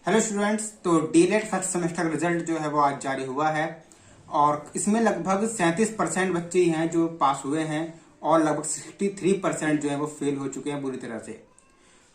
Hello students, तो डीलेट first semester का result जो है वो आज जारी हुआ है और इसमें लगभग 37% बच्चे ही हैं जो पास हुए हैं और लगभग 63% जो है वो फेल हो चुके हैं बुरी तरह से।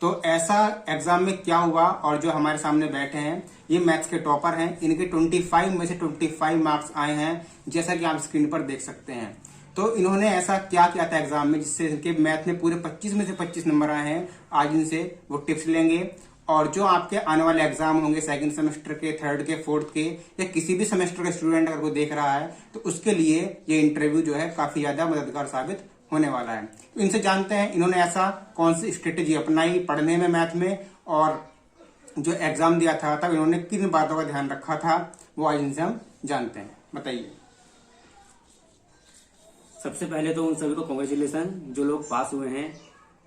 तो ऐसा एग्जाम में क्या हुआ, और जो हमारे सामने बैठे हैं ये मैथ्स के टॉपर हैं, इनके 25 में से 25 मार्क्स आए हैं जैसा कि आप स्क्रीन पर देख सकते हैं। तो इन्होंने ऐसा क्या किया था एग्जाम में जिससे इनके मैथ में पूरे 25 में से 25 नंबर आए हैं। आज इनसे वो टिप्स लेंगे और जो आपके आने वाले एग्जाम होंगे सेकंड सेमेस्टर के, थर्ड के, फोर्थ के या किसी भी सेमेस्टर का स्टूडेंट अगर वो देख रहा है तो उसके लिए ये इंटरव्यू जो है काफी ज्यादा मददगार साबित होने वाला है। तो इनसे जानते हैं इन्होंने ऐसा कौन सी स्ट्रेटेजी अपनाई पढ़ने में, मैथ में, और जो एग्जाम दिया था तब इन्होंने किन बातों का ध्यान रखा था, वो आज इनसे हम जानते हैं। बताइए। सबसे पहले तो उन सभी को कॉन्ग्रेचुलेसन जो लोग पास हुए हैं,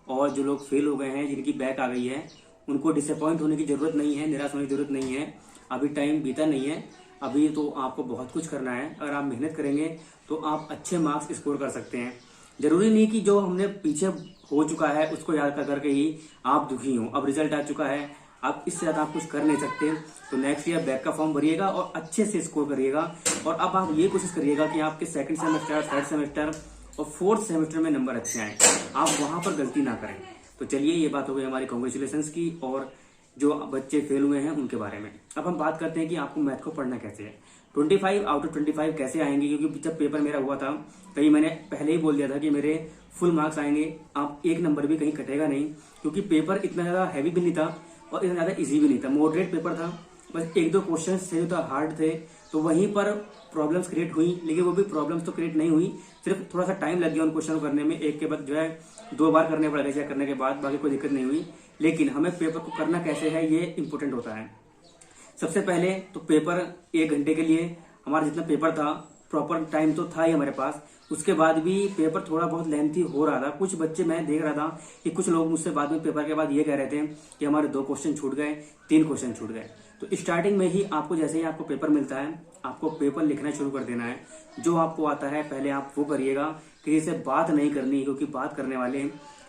और जो लोग फेल हो गए हैं, जिनकी बैक आ गई है, उनको डिसअपॉइंट होने की जरूरत नहीं है, निराश होने की जरूरत नहीं है। अभी टाइम बीता नहीं है, अभी तो आपको बहुत कुछ करना है। अगर आप मेहनत करेंगे तो आप अच्छे मार्क्स स्कोर कर सकते हैं। जरूरी नहीं कि जो हमने पीछे हो चुका है उसको याद कर करके ही आप दुखी हो। अब रिजल्ट आ चुका है, आप इससे ज्यादा आप कुछ कर नहीं सकते। तो नेक्स्ट ईयर बैक का फॉर्म भरिएगा और अच्छे से स्कोर करिएगा। और अब आप ये कोशिश करिएगा कि आपके सेकंड सेमेस्टर, थर्ड सेमेस्टर और फोर्थ सेमेस्टर में नंबर अच्छे आए, आप वहां पर गलती ना करें। तो चलिए, ये बात हो गई हमारी कॉन्ग्रेचुलेशन की और जो बच्चे फेल हुए हैं उनके बारे में। अब हम बात करते हैं कि आपको मैथ को पढ़ना कैसे है। 25 आउट ऑफ 25 कैसे आएंगे, क्योंकि जब पेपर मेरा हुआ था कहीं मैंने पहले ही बोल दिया था कि मेरे फुल मार्क्स आएंगे, आप एक नंबर भी कहीं कटेगा नहीं, क्योंकि पेपर इतना ज्यादा हैवी भी नहीं था और इतना ज्यादा इजी भी नहीं था। मॉडरेट पेपर था, बस एक दो क्वेश्चन थे जो हार्ड थे, तो वहीं पर प्रॉब्लम्स क्रिएट हुई। लेकिन वो भी प्रॉब्लम्स तो क्रिएट नहीं हुई, सिर्फ थोड़ा सा टाइम लग गया उन क्वेश्चन करने में। एक के बाद जो है 2 बार करने पड़ गए, चेक करने के बाद, बाकी कोई दिक्कत नहीं हुई। लेकिन हमें पेपर को करना कैसे है ये इंपॉर्टेंट होता है। सबसे पहले तो पेपर 1 घंटे के लिए, हमारा जितना पेपर था प्रॉपर टाइम तो था ही हमारे पास, उसके बाद भी पेपर थोड़ा बहुत लेंथी हो रहा था। कुछ बच्चे मैं देख रहा था कि कुछ लोग मुझसे बाद में पेपर के बाद ये कह रहे थे कि हमारे 2 क्वेश्चन छूट गए, 3 क्वेश्चन छूट गए। तो स्टार्टिंग में ही आपको, जैसे ही आपको पेपर मिलता है, आपको पेपर लिखना शुरू कर देना है। जो आपको आता है पहले आप वो करिएगा, किसी से बात नहीं करनी, क्योंकि बात करने वाले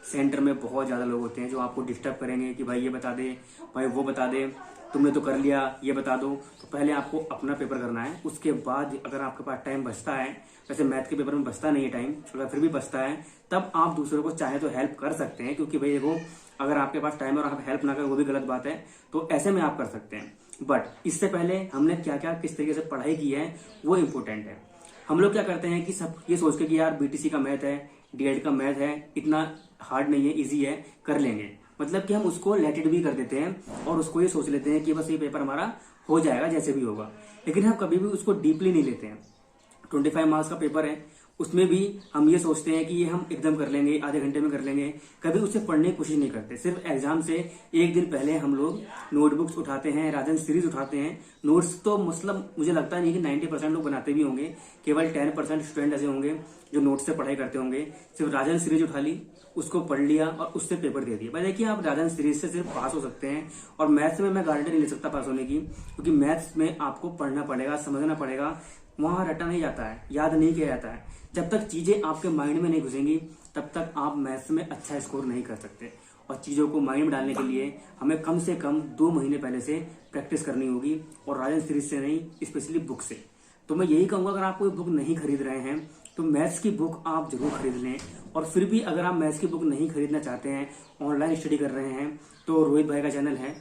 सेंटर में बहुत ज्यादा लोग होते हैं जो आपको डिस्टर्ब करेंगे कि भाई ये बता दे, भाई वो बता दे, तुमने तो कर लिया, ये बता दो। तो पहले आपको अपना पेपर करना है। उसके बाद अगर आपके पास टाइम बचता है, वैसे मैथ के पेपर में बचता नहीं है टाइम, अगर फिर भी बचता है, तब आप दूसरों को चाहे तो हेल्प कर सकते हैं। क्योंकि भाई देखो, अगर आपके पास टाइम और आप हेल्प ना करें वो भी गलत बात है, तो ऐसे में आप कर सकते हैं। बट इससे पहले हमने क्या क्या किस तरीके से पढ़ाई की है वो इम्पोर्टेंट है। हम लोग क्या करते हैं कि सब ये सोच के कि यार बीटीसी का मैथ है, डीएड का मैथ है, इतना हार्ड नहीं है, इजी है, कर लेंगे। मतलब कि हम उसको लेट इट भी कर देते हैं और उसको ये सोच लेते हैं कि बस ये पेपर हमारा हो जाएगा जैसे भी होगा। लेकिन हम कभी भी उसको डीपली नहीं लेते हैं। 25 मार्क्स का पेपर है, उसमें भी हम ये सोचते हैं कि ये हम एकदम कर लेंगे, आधे घंटे में कर लेंगे, कभी उसे पढ़ने की कोशिश नहीं करते। सिर्फ एग्जाम से 1 दिन पहले हम लोग नोटबुक्स उठाते हैं, राजन सीरीज उठाते हैं। नोट्स तो मतलब मुझे लगता नहीं कि 90% लोग बनाते भी होंगे, केवल 10% स्टूडेंट ऐसे होंगे जो नोट्स से पढ़ाई करते होंगे। सिर्फ राजन सीरीज उठा ली, उसको पढ़ लिया और उससे पेपर दे दिया। भाई देखिए, आप राजन सीरीज से सिर्फ पास हो सकते हैं, और मैथ्स में मैं गारंटी नहीं ले सकता पास होने की, क्योंकि मैथ्स में आपको पढ़ना पड़ेगा, समझना पड़ेगा। वहां रटा नहीं जाता है, याद नहीं किया जाता है। जब तक चीजें आपके माइंड में नहीं घुसेंगी तब तक आप मैथ्स में अच्छा स्कोर नहीं कर सकते। और चीजों को माइंड में डालने के लिए हमें कम से कम 2 महीने पहले से प्रैक्टिस करनी होगी, और राजन सीरीज से नहीं, स्पेशली बुक से। तो मैं यही कहूंगा, अगर आप कोई बुक नहीं खरीद रहे हैं तो मैथ्स की बुक आप जरूर खरीद लें। और फिर भी अगर आप मैथ्स की बुक नहीं खरीदना चाहते हैं, ऑनलाइन स्टडी कर रहे हैं, तो रोहित भाई का चैनल है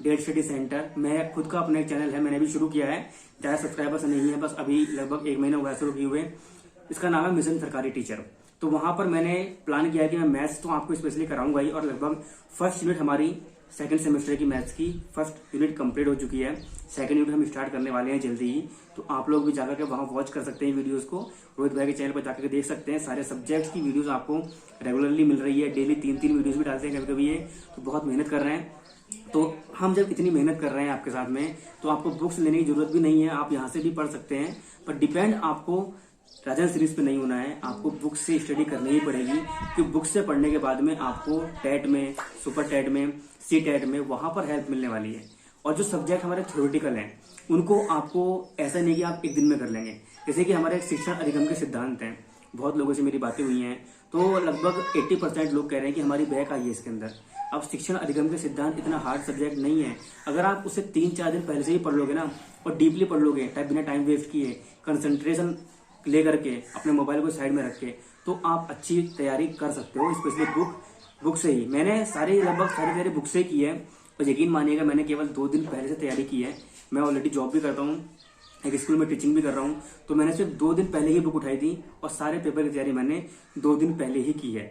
डेट स्टडी सेंटर। मैं खुद का अपना एक चैनल है, मैंने भी शुरू किया है, ज्यादा सब्सक्राइबर्स नहीं है, बस अभी लगभग 1 महीना हुआ है शुरू किए हुए। इसका नाम है मिशन सरकारी टीचर। तो वहां पर मैंने प्लान किया है कि मैं मैथ्स तो आपको स्पेशली कराऊंगा ही, और लगभग फर्स्ट यूनिट हमारी सेकंड सेमेस्टर की मैथ्स की फर्स्ट यूनिट कंप्लीट हो चुकी है। सेकंड यूनिट हम स्टार्ट करने वाले हैं जल्दी ही। तो आप लोग भी जाकर के वहां वॉच कर सकते हैं वीडियोस को, रोहित भाई के चैनल पर जाकर के देख सकते हैं। सारे सब्जेक्ट्स की वीडियोस आपको रेगुलरली मिल रही है, डेली 3-3 वीडियोस भी डालते हैं कभी कभी ये। तो बहुत मेहनत कर रहे हैं। तो हम जब इतनी मेहनत कर रहे हैं आपके साथ में, तो आपको बुक्स लेने की जरूरत भी नहीं है, आप यहाँ से भी पढ़ सकते हैं। पर डिपेंड आपको राजन सीरीज पे नहीं होना है, आपको बुक से स्टडी करनी ही पड़ेगी। क्योंकि बुक से पढ़ने के बाद में आपको टेट में, सुपर टेट में, सी टेट में वहां पर हेल्प मिलने वाली है। और जो सब्जेक्ट हमारे थ्योरेटिकल हैं उनको आपको ऐसा नहीं कि आप 1 दिन में कर लेंगे। जैसे कि हमारे शिक्षण अधिगम के सिद्धांत हैं, बहुत लोगों से मेरी बातें हुई हैं, तो लगभग 80% लोग कह रहे हैं कि हमारी बैक आई है इसके अंदर। अब शिक्षण अधिगम के सिद्धांत इतना हार्ड सब्जेक्ट नहीं है। अगर आप उसे 3-4 दिन पहले से ही पढ़ लोगे ना और डीपली पढ़ लोगे, बिना टाइम वेस्ट किए, कंसंट्रेशन लेकर के, अपने मोबाइल को साइड में रख के, तो आप अच्छी तैयारी कर सकते हो। स्पेशली बुक से ही मैंने लगभग सारी तैयारी बुक से की है। और यकीन मानिएगा, मैंने केवल 2 दिन पहले से तैयारी की है। मैं ऑलरेडी जॉब भी करता हूँ, एक स्कूल में टीचिंग भी कर रहा हूँ, तो मैंने सिर्फ 2 दिन पहले ही बुक उठाई थी और सारे पेपर की तैयारी मैंने 2 दिन पहले ही की है।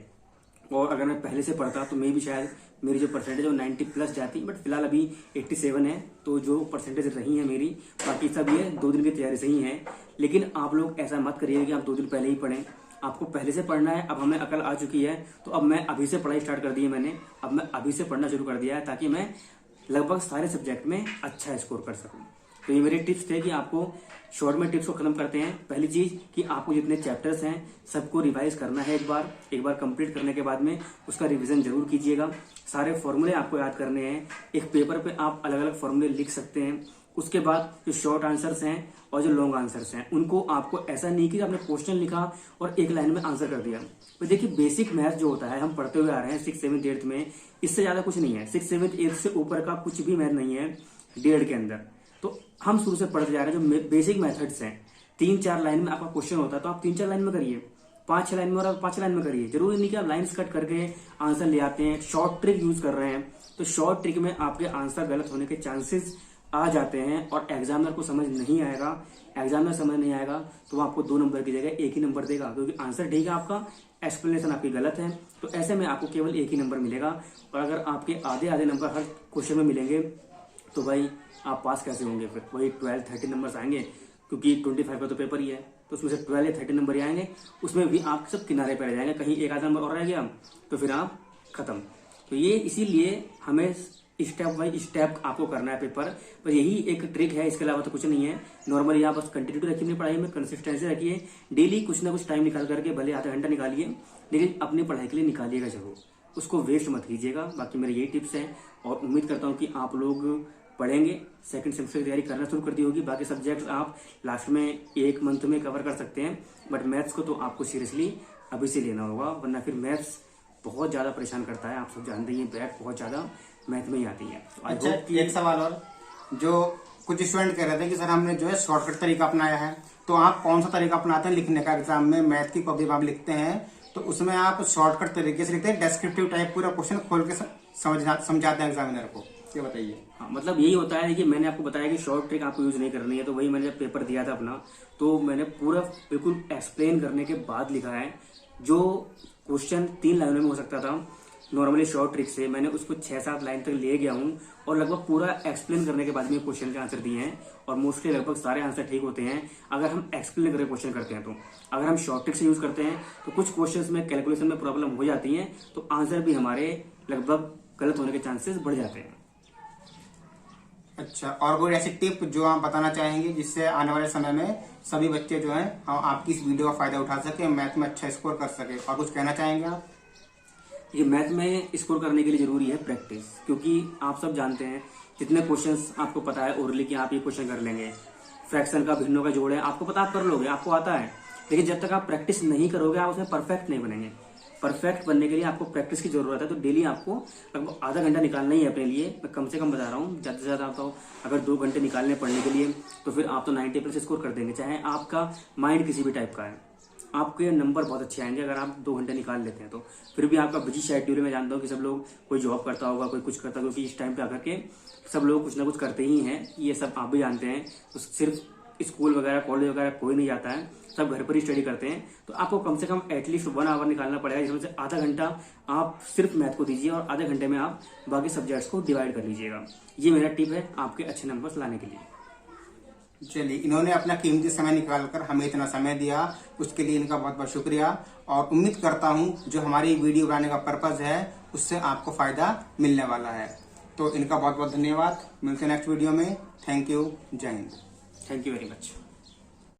और अगर मैं पहले से पढ़ता तो मैं भी शायद मेरी जो परसेंटेज है वो 90+ जाती, बट फिलहाल अभी 87 है। तो जो परसेंटेज रही है मेरी, बाकी सब ये 2 दिन की तैयारी से ही है। लेकिन आप लोग ऐसा मत करिए कि आप 2 दिन पहले ही पढ़ें, आपको पहले से पढ़ना है। अब हमें अकल आ चुकी है, तो अब मैं अभी से पढ़ाई स्टार्ट कर दी है मैंने। अब मैं अभी से पढ़ना शुरू कर दिया है ताकि मैं लगभग सारे सब्जेक्ट में अच्छा स्कोर कर सकूं। तो ये मेरे टिप्स थे कि आपको शॉर्ट में टिप्स को खत्म करते हैं। पहली चीज कि आपको जितने चैप्टर्स हैं सबको रिवाइज करना है। एक बार कंप्लीट करने के बाद में उसका रिवीजन जरूर कीजिएगा। सारे फॉर्मूले आपको याद करने हैं। एक पेपर पे आप अलग अलग फॉर्मूले लिख सकते हैं। उसके बाद जो शॉर्ट आंसर्स हैं और जो लॉन्ग आंसर्स हैं, उनको आपको ऐसा नहीं कि आपने क्वेश्चन लिखा और एक लाइन में आंसर कर दिया। तो देखिए, बेसिक मैथ जो होता है हम पढ़ते हुए आ रहे हैं 6th 7th 8th में, इससे ज्यादा कुछ नहीं है। 6th 7th 8th से ऊपर का कुछ भी मैथ नहीं है D.ED के अंदर। तो हम शुरू से पढ़ते जा रहे हैं जो बेसिक मेथड्स हैं। 3-4 लाइन में आपका क्वेश्चन होता है तो आप 3-4 लाइन में करिए, 5-6 लाइन में और 5 लाइन में करिए। जरूरी नहीं कि आप लाइन्स कट करके आंसर ले आते हैं, शॉर्ट ट्रिक यूज कर रहे हैं। तो शॉर्ट ट्रिक में आपके आंसर गलत होने के चांसेस आ जाते हैं और एग्जामिनर को समझ नहीं आएगा। एग्जामिनर समझ नहीं आएगा तो वो आपको 2 नंबर की जगह 1 ही नंबर देगा, क्योंकि आंसर ठीक है आपका, एक्सप्लेनेशन आपकी गलत है। तो ऐसे में आपको केवल 1 ही नंबर मिलेगा। और अगर आपके आधे नंबर हर क्वेश्चन में मिलेंगे तो भाई आप पास कैसे होंगे? फिर वही 12-13 नंबर आएंगे, क्योंकि 25 का तो पेपर ही है। तो उसमें से 12 या 13 नंबर ही आएंगे, उसमें भी आप सब किनारे पर रह जाएंगे। कहीं 1 आधा नंबर और रह गया तो फिर आप खत्म। तो ये इसीलिए हमें स्टेप बाय स्टेप आपको करना है पेपर। पर यही एक ट्रिक है, इसके अलावा तो कुछ नहीं है। नॉर्मली आप बस कंटिन्यूटी रखिए अपनी पढ़ाई में, कंसिस्टेंसी रखिए। डेली कुछ ना कुछ टाइम निकाल करके, भले आधा घंटा निकालिए, लेकिन अपनी पढ़ाई के लिए निकालिएगा जरूर, उसको वेस्ट मत कीजिएगा। बाकी मेरे यही टिप्स हैं और उम्मीद करता हूँ कि आप लोग पढ़ेंगे। 2nd सेमेस्टर की तैयारी करना शुरू कर दी होगी। बाकी सब्जेक्ट्स आप लास्ट में 1 मंथ में कवर कर सकते हैं, बट मैथ्स को तो आपको सीरियसली अभी से लेना होगा, वरना फिर मैथ्स बहुत ज्यादा परेशान करता है। आप सब जानते ही बैक बहुत ज्यादा मैथ में ही आती है। अच्छा, एक सवाल और, जो कुछ स्टूडेंट कह रहे थे कि सर हमने जो है शॉर्टकट तरीका अपनाया है, तो आप कौन सा तरीका अपनाते हैं लिखने का? एग्जाम में मैथ की कॉपी आप लिखते हैं तो उसमें आप शॉर्टकट तरीके से लिखते हैं, डेस्क्रिप्टिव टाइप पूरा क्वेश्चन खोल के समझाते हैं एग्जामिनर को? ये बताइए। हाँ, मतलब यही होता है कि मैंने आपको बताया कि शॉर्ट ट्रिक आपको यूज नहीं करनी है। तो वही मैंने जब पेपर दिया था अपना, तो मैंने पूरा बिल्कुल एक्सप्लेन करने के बाद लिखा है। जो क्वेश्चन 3 लाइनों में हो सकता था नॉर्मली शॉर्ट ट्रिक से, मैंने उसको 6-7 लाइन तक ले गया हूँ और लगभग पूरा एक्सप्लेन करने के बाद में क्वेश्चन के आंसर दिए हैं। और मोस्टली लगभग सारे आंसर ठीक होते हैं अगर हम एक्सप्लेन करके क्वेश्चन करते हैं। तो अगर हम शॉर्ट ट्रिक से यूज करते हैं तो कुछ क्वेश्चंस में कैलकुलेशन में प्रॉब्लम हो जाती है, तो आंसर भी हमारे लगभग गलत होने के चांसेस बढ़ जाते हैं। अच्छा, और कोई ऐसी टिप जो आप बताना चाहेंगे जिससे आने वाले समय में सभी बच्चे जो हैं आपकी इस वीडियो का फायदा उठा सके, मैथ में अच्छा स्कोर कर सके? और कुछ कहना चाहेंगे आप? ये मैथ में स्कोर करने के लिए जरूरी है प्रैक्टिस, क्योंकि आप सब जानते हैं जितने क्वेश्चंस आपको पता है ओरली कि आप ये क्वेश्चन कर लेंगे, फ्रैक्शन का, भिन्नों का जोड़ है, आपको पता, आप कर लोगे, आपको आता है। लेकिन जब तक आप प्रैक्टिस नहीं करोगे आप उसमें परफेक्ट नहीं बनेंगे। परफेक्ट बनने के लिए आपको प्रैक्टिस की जरूरत है। तो डेली आपको लगभग आधा घंटा निकालना ही है अपने लिए। मैं कम से कम बता रहा हूँ, ज्यादा से ज्यादा आपको अगर 2 घंटे निकालने पढ़ने के लिए, तो फिर आप तो 90+ स्कोर कर देंगे। चाहे आपका माइंड किसी भी टाइप का है, आपके नंबर बहुत अच्छे आएंगे अगर आप 2 घंटे निकाल लेते हैं। तो फिर भी आपका बिजी शेड्यूल में जानता हूँ कि सब लोग, कोई जॉब करता होगा, कोई कुछ करता होगा, क्योंकि इस टाइम पे आकर के सब लोग कुछ ना कुछ करते ही हैं, ये सब आप भी जानते हैं। तो सिर्फ स्कूल वगैरह, कॉलेज वगैरह कोई नहीं जाता है, सब घर पर ही स्टडी करते हैं। तो आपको कम से कम एटलीस्ट 1 आवर निकालना पड़ेगा, जिसमें से आधा घंटा आप सिर्फ मैथ को दीजिए और आधे घंटे में आप बाकी सब्जेक्ट्स को डिवाइड कर लीजिएगा। ये मेरा टिप है आपके अच्छे नंबर्स लाने के लिए। चलिए, इन्होंने अपना कीमती समय निकालकर हमें इतना समय दिया, उसके लिए इनका बहुत बहुत शुक्रिया। और उम्मीद करता हूँ जो हमारी वीडियो बनाने का पर्पज है उससे आपको फायदा मिलने वाला है। तो इनका बहुत बहुत धन्यवाद। मिलते हैं नेक्स्ट वीडियो में। Thank you. जय हिंद। Thank you very much.